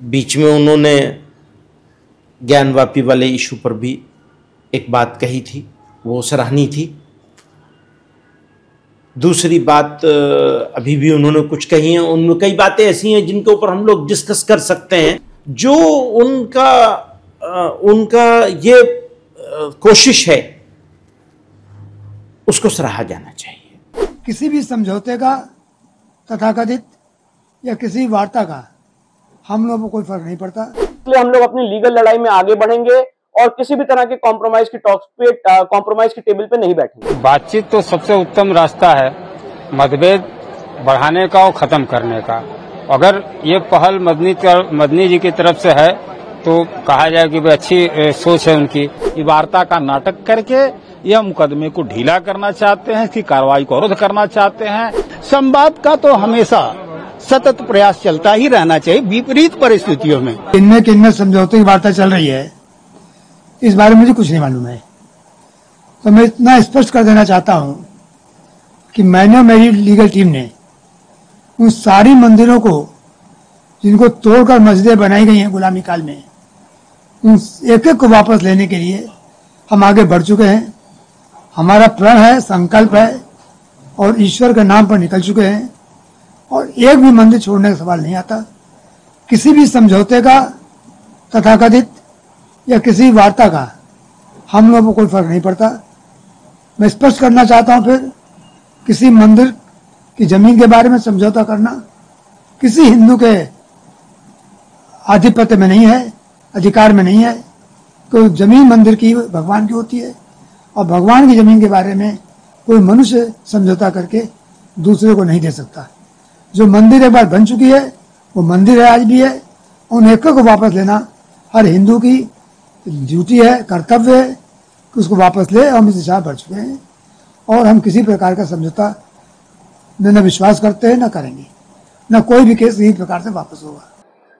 बीच में उन्होंने ज्ञानवापी वाले इशू पर भी एक बात कही थी, वो सराहनीय थी। दूसरी बात अभी भी उन्होंने कुछ कही है, उनमें कई बातें ऐसी हैं जिनके ऊपर हम लोग डिस्कस कर सकते हैं। जो उनका ये कोशिश है उसको सराहा जाना चाहिए। किसी भी समझौते का, तथाकथित या किसी वार्ता का हम लोगों को कोई फर्क नहीं पड़ता। इसलिए हम लोग अपनी लीगल लड़ाई में आगे बढ़ेंगे और किसी भी तरह के कॉम्प्रोमाइज की टॉक्स पे, कॉम्प्रोमाइज की टेबल पे नहीं बैठेंगे। बातचीत तो सबसे उत्तम रास्ता है मतभेद बढ़ाने का और खत्म करने का। अगर ये पहल मदनी जी की तरफ से है तो कहा जाए कि अच्छी सोच है उनकी। ये वार्ता का नाटक करके यह मुकदमे को ढीला करना चाहते हैं, इसकी कार्रवाई को अवरुद्ध करना चाहते हैं। संवाद का तो हमेशा सतत प्रयास चलता ही रहना चाहिए विपरीत परिस्थितियों में। किनमें समझौते की वार्ता चल रही है, इस बारे में मुझे कुछ नहीं मालूम है। तो मैं इतना स्पष्ट कर देना चाहता हूँ कि मैंने और मेरी लीगल टीम ने उन सारी मंदिरों को जिनको तोड़कर मस्जिदें बनाई गई हैं गुलामी काल में, उन एक एक को वापस लेने के लिए हम आगे बढ़ चुके हैं। हमारा प्रण है, संकल्प है और ईश्वर के नाम पर निकल चुके हैं और एक भी मंदिर छोड़ने का सवाल नहीं आता। किसी भी समझौते का, तथाकथित या किसी वार्ता का हम लोगों को कोई फर्क नहीं पड़ता। मैं स्पष्ट करना चाहता हूं फिर, किसी मंदिर की जमीन के बारे में समझौता करना किसी हिंदू के आधिपत्य में नहीं है, अधिकार में नहीं है। कोई जमीन मंदिर की भगवान की होती है और भगवान की जमीन के बारे में कोई मनुष्य समझौता करके दूसरे को नहीं दे सकता। जो मंदिर एक बार बन चुकी है वो मंदिर है, आज भी है। उन एक को वापस लेना हर हिंदू की ड्यूटी है, कर्तव्य है कि उसको वापस ले। हम इस दिशा बढ़ चुके हैं और हम किसी प्रकार का समझौता न विश्वास करते हैं, न करेंगे, न कोई भी केस इसी प्रकार से वापस होगा।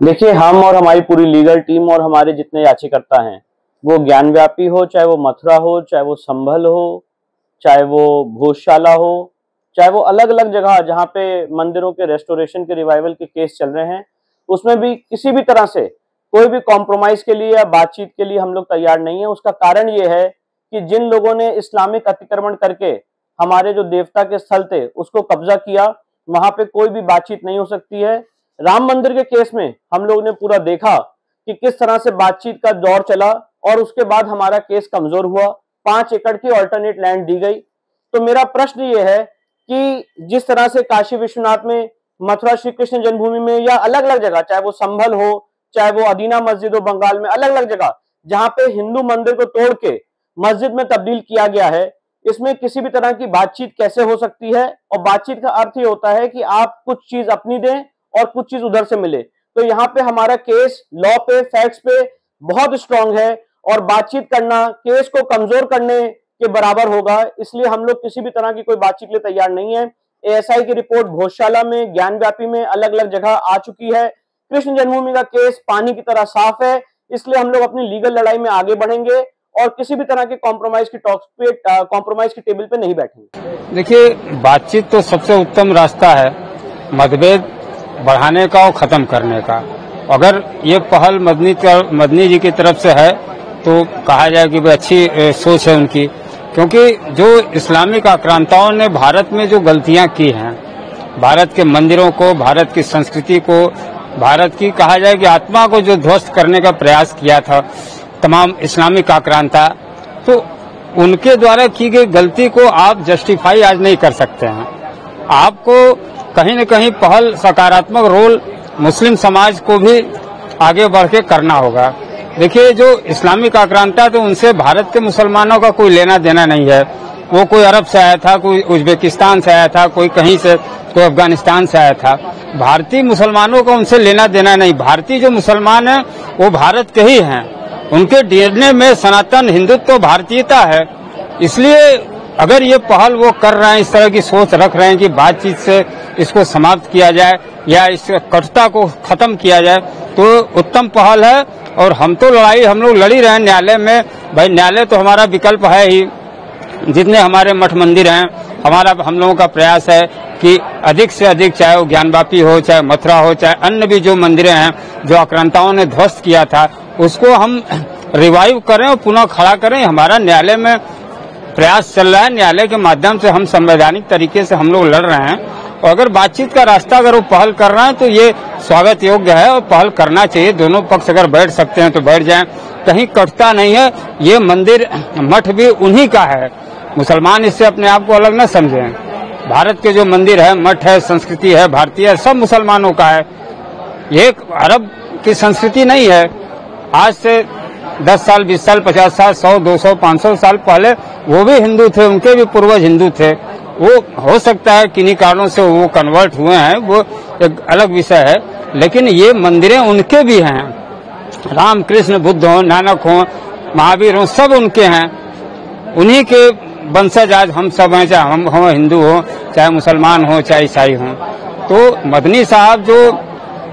देखिए, हम और हमारी पूरी लीगल टीम और हमारे जितने याचिकाकर्ता हैं, वो ज्ञानव्यापी हो, चाहे वो मथुरा हो, चाहे वो संभल हो, चाहे वो भोजशाला हो, चाहे वो अलग अलग जगह जहाँ पे मंदिरों के रेस्टोरेशन के रिवाइवल के केस चल रहे हैं, उसमें भी किसी भी तरह से कोई भी कॉम्प्रोमाइज के लिए या बातचीत के लिए हम लोग तैयार नहीं है। उसका कारण ये है कि जिन लोगों ने इस्लामिक अतिक्रमण करके हमारे जो देवता के स्थल थे उसको कब्जा किया, वहां पे कोई भी बातचीत नहीं हो सकती है। राम मंदिर के केस में हम लोग ने पूरा देखा कि किस तरह से बातचीत का दौर चला और उसके बाद हमारा केस कमजोर हुआ। 5 एकड़ की ऑल्टरनेट लैंड दी गई। तो मेरा प्रश्न ये है कि जिस तरह से काशी विश्वनाथ में, मथुरा श्री कृष्ण जन्मभूमि में या अलग अलग जगह, चाहे वो संभल हो, चाहे वो अदीना मस्जिद हो बंगाल में, अलग अलग जगह जहां पे हिंदू मंदिर को तोड़ के मस्जिद में तब्दील किया गया है, इसमें किसी भी तरह की बातचीत कैसे हो सकती है? और बातचीत का अर्थ ये होता है कि आप कुछ चीज अपनी दें और कुछ चीज उधर से मिले। तो यहाँ पे हमारा केस लॉ पे, फैक्ट्स पे बहुत स्ट्रांग है और बातचीत करना केस को कमजोर करने के बराबर होगा। इसलिए हम लोग किसी भी तरह की कोई बातचीत के लिए तैयार नहीं है। एएसआई की रिपोर्ट भोजशाला में, ज्ञानव्यापी में अलग अलग जगह आ चुकी है। कृष्ण जन्मभूमि का केस पानी की तरह साफ है। इसलिए हम लोग अपनी लीगल लड़ाई में आगे बढ़ेंगे और किसी भी तरह के कॉम्प्रोमाइज की टॉक्स पे, कॉम्प्रोमाइज की टेबल पे नहीं बैठेंगे। देखिए, बातचीत तो सबसे उत्तम रास्ता है मतभेद बढ़ाने का और खत्म करने का। अगर ये पहल मदनी जी की तरफ से है तो कहा जाए कि अच्छी सोच है उनकी। क्योंकि जो इस्लामिक आक्रांताओं ने भारत में जो गलतियां की हैं, भारत के मंदिरों को, भारत की संस्कृति को, भारत की कहा जाए कि आत्मा को जो ध्वस्त करने का प्रयास किया था तमाम इस्लामिक आक्रांता, तो उनके द्वारा की गई गलती को आप जस्टिफाई आज नहीं कर सकते हैं। आपको कहीं न कहीं पहल, सकारात्मक रोल मुस्लिम समाज को भी आगे बढ़ के करना होगा। देखिए, जो इस्लामिक आक्रांता तो उनसे भारत के मुसलमानों का कोई लेना देना नहीं है। वो कोई अरब से आया था, कोई उज्बेकिस्तान से आया था, कोई कहीं से, कोई अफगानिस्तान से आया था। भारतीय मुसलमानों का उनसे लेना देना नहीं। भारतीय जो मुसलमान हैं वो भारत के ही हैं। उनके डीएनए में सनातन हिंदुत्व भारतीयता है। इसलिए अगर ये पहल वो कर रहे हैं, इस तरह की सोच रख रहे हैं कि बातचीत से इसको समाप्त किया जाए या इस कटुता को खत्म किया जाए, तो उत्तम पहल है। और हम तो हम लोग लड़ी रहे हैं न्यायालय में। भाई, न्यायालय तो हमारा विकल्प है ही। जितने हमारे मठ मंदिर हैं हम लोगों का प्रयास है कि अधिक से अधिक, चाहे वो ज्ञानवापी हो, चाहे मथुरा हो, चाहे अन्य भी जो मंदिरें हैं जो आक्रांताओं ने ध्वस्त किया था, उसको हम रिवाइव करें और पुनः खड़ा करें। हमारा न्यायालय में प्रयास चल रहा है। न्यायालय के माध्यम से हम संवैधानिक तरीके से हम लोग लड़ रहे हैं, और अगर बातचीत का रास्ता अगर वो पहल कर रहा है तो ये स्वागत योग्य है और पहल करना चाहिए। दोनों पक्ष अगर बैठ सकते हैं तो बैठ जाएं, कहीं कटता नहीं है। ये मंदिर मठ भी उन्हीं का है, मुसलमान इससे अपने आप को अलग न समझें। भारत के जो मंदिर है, मठ है, संस्कृति है, भारतीय है, सब मुसलमानों का है। ये अरब की संस्कृति नहीं है। आज से 10 साल, 20 साल, 50 साल, 100, 200, 500 साल पहले वो भी हिंदू थे, उनके भी पूर्वज हिंदू थे। वो हो सकता है किन्हीं कारणों से वो कन्वर्ट हुए हैं, वो एक अलग विषय है, लेकिन ये मंदिरें उनके भी हैं। राम कृष्ण बुद्ध हो, नानक हो, महावीर हो, सब उनके हैं, उन्हीं के वंशज आज हम सब हैं, चाहे हम हो हिंदू हो, चाहे मुसलमान हो, चाहे ईसाई हो। तो मदनी साहब जो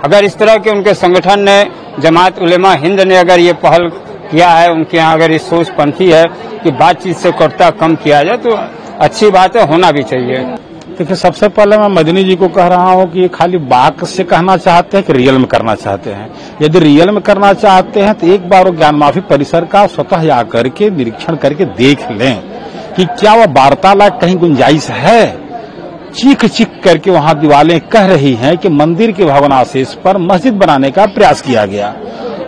अगर इस तरह के उनके संगठन ने, जमात उलेमा हिंद ने अगर ये पहल किया है, उनके यहाँ अगर इस सोच पंथी है कि बातचीत से कटता कम किया जाए, तो अच्छी बात है, होना भी चाहिए। देखिए, सबसे पहले मैं मदनी जी को कह रहा हूँ कि ये खाली बात से कहना चाहते हैं कि रियल में करना चाहते हैं। यदि रियल में करना चाहते हैं तो एक बार वो ज्ञान माफी परिसर का स्वतः आकर के निरीक्षण करके देख लें कि क्या वह वार्तालाप कहीं गुंजाइश है। चीख चीख करके वहां दीवारें कह रही हैं कि मंदिर के भवनावशेष पर मस्जिद बनाने का प्रयास किया गया।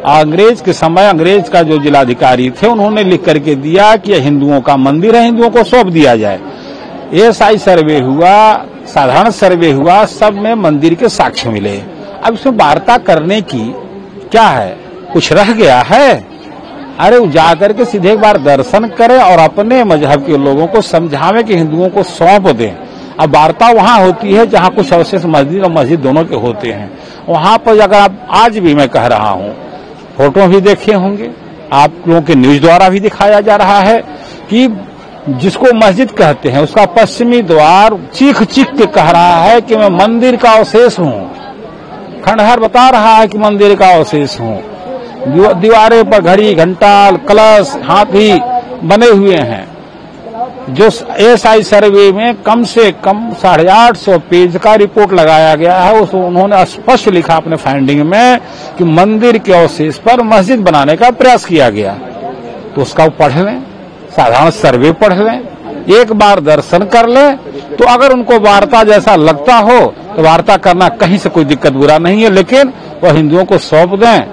अंग्रेज के समय अंग्रेज का जो जिलाधिकारी थे, उन्होंने लिख करके दिया कि यह हिंदुओं का मंदिर है, हिंदुओं को सौंप दिया जाए। एएसआई सर्वे हुआ, साधारण सर्वे हुआ, सब में मंदिर के साक्ष्य मिले। अब इसमें वार्ता करने की क्या है, कुछ रह गया है? अरे वो जाकर के सीधे एक बार दर्शन करें और अपने मजहब के लोगों को समझावे कि हिंदुओं को सौंप दें। अब वार्ता वहां होती है जहां कुछ अवशेष मस्जिद और मस्जिद दोनों के होते हैं। वहां पर अगर आप, आज भी मैं कह रहा हूं, फोटो भी देखे होंगे, आप लोगों के न्यूज द्वारा भी दिखाया जा रहा है कि जिसको मस्जिद कहते हैं उसका पश्चिमी द्वार चीख चीख के कह रहा है कि मैं मंदिर का अवशेष हूं। खंडहर बता रहा है कि मंदिर का अवशेष हूं। दीवारें पर घड़ी, घंटा, कलश, हाथी बने हुए हैं। जो एएसआई सर्वे में कम से कम 850 पेज का रिपोर्ट लगाया गया है, उस उन्होंने स्पष्ट लिखा अपने फाइंडिंग में कि मंदिर के अवशेष पर मस्जिद बनाने का प्रयास किया गया। तो उसका पढ़ लें, साधारण सर्वे पढ़ लें, एक बार दर्शन कर लें। तो अगर उनको वार्ता जैसा लगता हो तो वार्ता करना कहीं से कोई दिक्कत बुरा नहीं है, लेकिन वह हिंदुओं को सौंप दें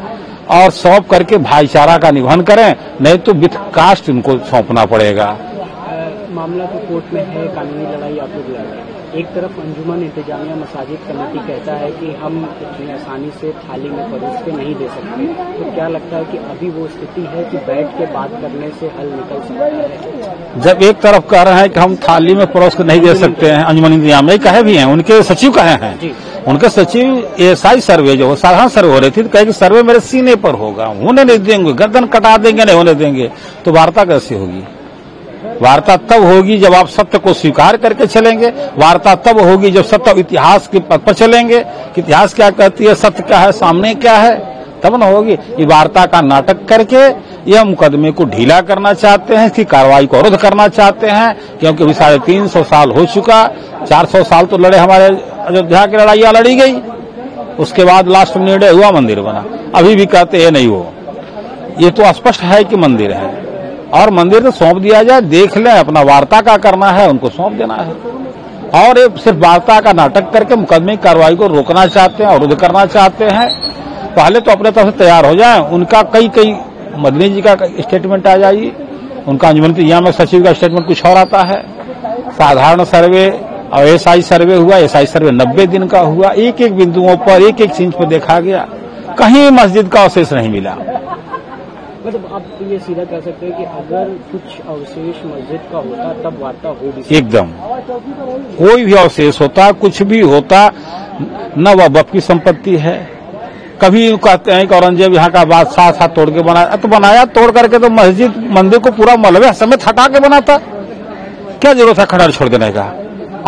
और सौंप करके भाईचारा का निबंधन करें, नहीं तो विथ कास्ट उनको सौंपना पड़ेगा। मामला तो कोर्ट में है, कानूनी लड़ाई आप लोग लड़ रहे हैं। एक तरफ अंजुमन इंतजामिया मसाजिद कमेटी कहता है कि हम इतनी आसानी से थाली में परोस के नहीं दे सकते, तो क्या लगता है कि अभी वो स्थिति है कि बैठ के बात करने से हल निकल सकता है? जब एक तरफ कह रहे हैं कि हम थाली में परोस के नहीं दे सकते हैं, अंजुमन इंतजामिया कहे भी हैं, उनके सचिव कहे हैं, उनके सचिव एएसआई सर्वे जो साधारण सर्वे हो रही थी, तो कहे कि सर्वे मेरे सीने पर होगा, होने नहीं देंगे, गर्दन कटा देंगे, नहीं होने देंगे। तो वार्ता कैसे होगी? वार्ता तब होगी जब आप सत्य को स्वीकार करके चलेंगे। वार्ता तब होगी जब सत्य इतिहास के पथ पर चलेंगे कि इतिहास क्या कहती है, सत्य क्या है, सामने क्या है, तब न होगी। ये वार्ता का नाटक करके यह मुकदमे को ढीला करना चाहते हैं, इसकी कार्रवाई को अवरुद्ध करना चाहते हैं, क्योंकि अभी 350 साल हो चुका। 400 साल तो लड़े, हमारे अयोध्या की लड़ाइयां लड़ी गई, उसके बाद लास्ट में निर्णय हुआ, मंदिर बना। अभी भी कहते हैं नहीं हो। ये तो स्पष्ट है कि मंदिर है, और मंदिर तो सौंप दिया जाए, देख लें, अपना वार्ता का करना है उनको सौंप देना है। और ये सिर्फ वार्ता का नाटक करके मुकदमे की कार्रवाई को रोकना चाहते हैं, अवरुद्ध करना चाहते हैं। पहले तो अपने तरफ से तैयार हो जाएं। उनका कई मदनी जी का स्टेटमेंट आ जाइए, उनका अंजुमन इंतजामिया सचिव का स्टेटमेंट कुछ और आता है। साधारण सर्वे और एएसआई सर्वे हुआ, एएसआई सर्वे 90 दिन का हुआ, एक एक बिंदुओं पर, एक एक चीज पर देखा गया, कहीं मस्जिद का अवशेष नहीं मिला। मतलब आप ये सीधा कह सकते हैं कि अगर कुछ अवशेष मस्जिद का होता तब वार्ता हो भी एकदम, कोई भी अवशेष होता, कुछ भी होता, न वह वक्फ की संपत्ति है। कभी कहते हैं कि औरंगजेब यहाँ का बादशाह था, तोड़ के बनाया, तो बनाया तोड़ करके तो मस्जिद मंदिर को पूरा मलबे समेत हटा के बनाता। क्या जरूरत है खंडहर छोड़ देने का?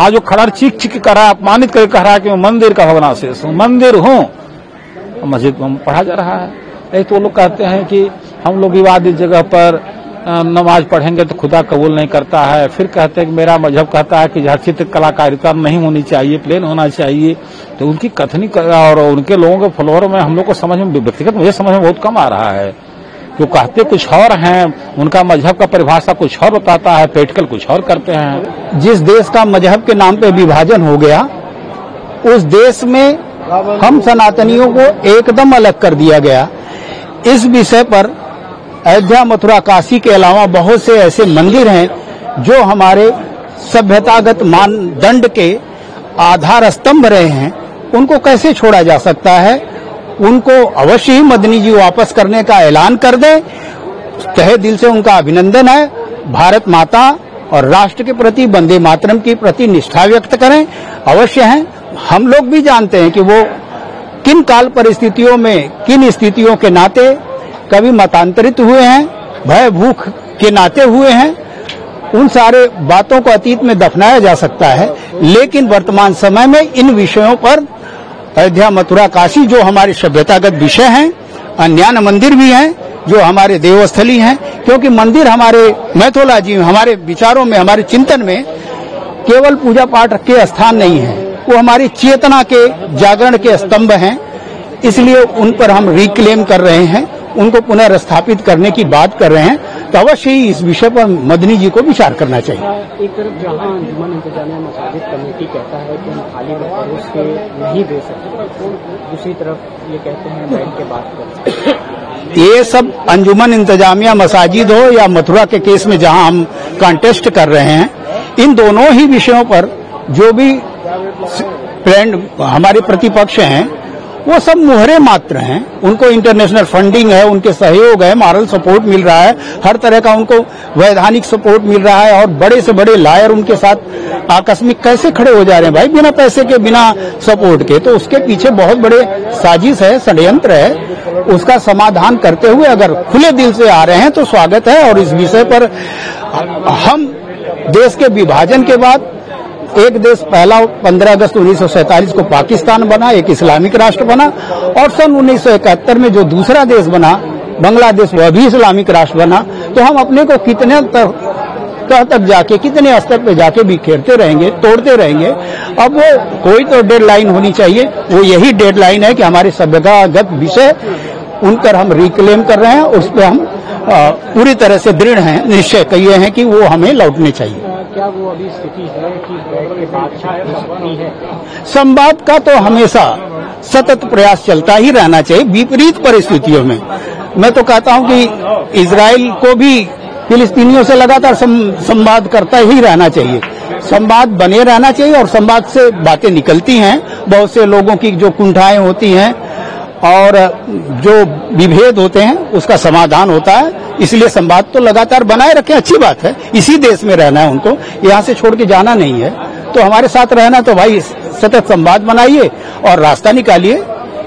आज वो खंडहर चीख चीख कर रहा है, अपमानित करके कह रहा है कि मैं मंदिर का भवनावशेष हूँ, मंदिर हूँ, मस्जिद में पढ़ा जा रहा है। तो वो लोग कहते हैं कि हम लोग विवादित जगह पर नमाज पढ़ेंगे तो खुदा कबूल नहीं करता है। फिर कहते हैं कि मेरा मजहब कहता है कि हर चित्र कलाकारिता नहीं होनी चाहिए, प्लेन होना चाहिए। तो उनकी कथनी और उनके लोगों के फॉलोअर में हम लोग को समझ में, व्यक्तिगत मुझे समझ में बहुत कम आ रहा है। जो कहते कुछ और हैं, उनका मजहब का परिभाषा कुछ और बताता है, प्रैक्टिकल कुछ और करते हैं। जिस देश का मजहब के नाम पे विभाजन हो गया, उस देश में हम सनातनियों को एकदम अलग कर दिया गया। इस विषय पर अयोध्या, मथुरा, काशी के अलावा बहुत से ऐसे मंदिर हैं जो हमारे सभ्यतागत मानदंड के आधार स्तंभ रहे हैं, उनको कैसे छोड़ा जा सकता है? उनको अवश्य ही मदनी जी वापस करने का ऐलान कर दें। तहे दिल से उनका अभिनंदन है। भारत माता और राष्ट्र के प्रति, वंदे मातरम के प्रति निष्ठा व्यक्त करें, अवश्य है। हम लोग भी जानते हैं कि वो किन काल परिस्थितियों में, किन स्थितियों के नाते कभी मतांतरित हुए हैं, भय भूख के नाते हुए हैं। उन सारे बातों को अतीत में दफनाया जा सकता है, लेकिन वर्तमान समय में इन विषयों पर अयोध्या, मथुरा, काशी जो हमारे सभ्यतागत विषय हैं, अन्यान्य मंदिर भी हैं जो हमारे देवस्थली हैं, क्योंकि मंदिर हमारे मैथोलॉजी में, हमारे विचारों में, हमारे चिंतन में केवल पूजा पाठ के स्थान नहीं है, वो हमारी चेतना के जागरण के स्तंभ हैं। इसलिए उन पर हम रिक्लेम कर रहे हैं, उनको पुनर्स्थापित करने की बात कर रहे हैं। तो अवश्य ही इस विषय पर मदनी जी को विचार करना चाहिए। एक तरफ जहां अंजुमन इंतजामिया मसाजिद कमेटी कहता है कि हम थाली में परोस के नहीं दे सकते, दूसरी तरफ ये कहते हैं बैठ के बात कर सकते। ये सब अंजुमन इंतजामिया मसाजिद हो या मथुरा के केस में जहां हम कॉन्टेस्ट कर रहे हैं, इन दोनों ही विषयों पर जो भी फ्रेंड हमारे प्रतिपक्ष हैं, वो सब मुहरे मात्र हैं। उनको इंटरनेशनल फंडिंग है, उनके सहयोग है, मॉरल सपोर्ट मिल रहा है, हर तरह का उनको वैधानिक सपोर्ट मिल रहा है, और बड़े से बड़े लायर उनके साथ आकस्मिक कैसे खड़े हो जा रहे हैं भाई, बिना पैसे के, बिना सपोर्ट के। तो उसके पीछे बहुत बड़े साजिश है, षड्यंत्र है। उसका समाधान करते हुए अगर खुले दिल से आ रहे हैं तो स्वागत है। और इस विषय पर हम देश के विभाजन के बाद एक देश पहला 15 अगस्त 1947 को पाकिस्तान बना, एक इस्लामिक राष्ट्र बना, और सन 1971 में जो दूसरा देश बना बांग्लादेश, वह भी इस्लामिक राष्ट्र बना। तो हम अपने को कितने तक जाके, कितने स्तर पे जाके बिखेरते रहेंगे, तोड़ते रहेंगे। अब वो कोई तो डेडलाइन होनी चाहिए। वो यही डेडलाइन है कि हमारे सभ्यतागत विषय उन पर हम रिक्लेम कर रहे हैं, उस पर हम पूरी तरह से दृढ़ हैं, निश्चय किए हैं कि वो हमें लौटने चाहिए। क्या वो अभी स्थिति है कि बैठ के बातचीत हो सकती है? संवाद का तो हमेशा सतत प्रयास चलता ही रहना चाहिए विपरीत परिस्थितियों में। मैं तो कहता हूं कि इजराइल को भी फिलिस्तीनियों से लगातार संवाद करता ही रहना चाहिए, संवाद बने रहना चाहिए। और संवाद से बातें निकलती हैं, बहुत से लोगों की जो कुंठाएं होती हैं और जो विभेद होते हैं उसका समाधान होता है। इसलिए संवाद तो लगातार बनाए रखें, अच्छी बात है। इसी देश में रहना है उनको, यहाँ से छोड़ के जाना नहीं है। तो हमारे साथ रहना तो भाई सतत संवाद बनाइए और रास्ता निकालिए।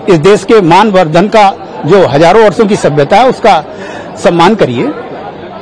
इस देश के मान वर्धन का जो हजारों वर्षों की सभ्यता है उसका सम्मान करिए।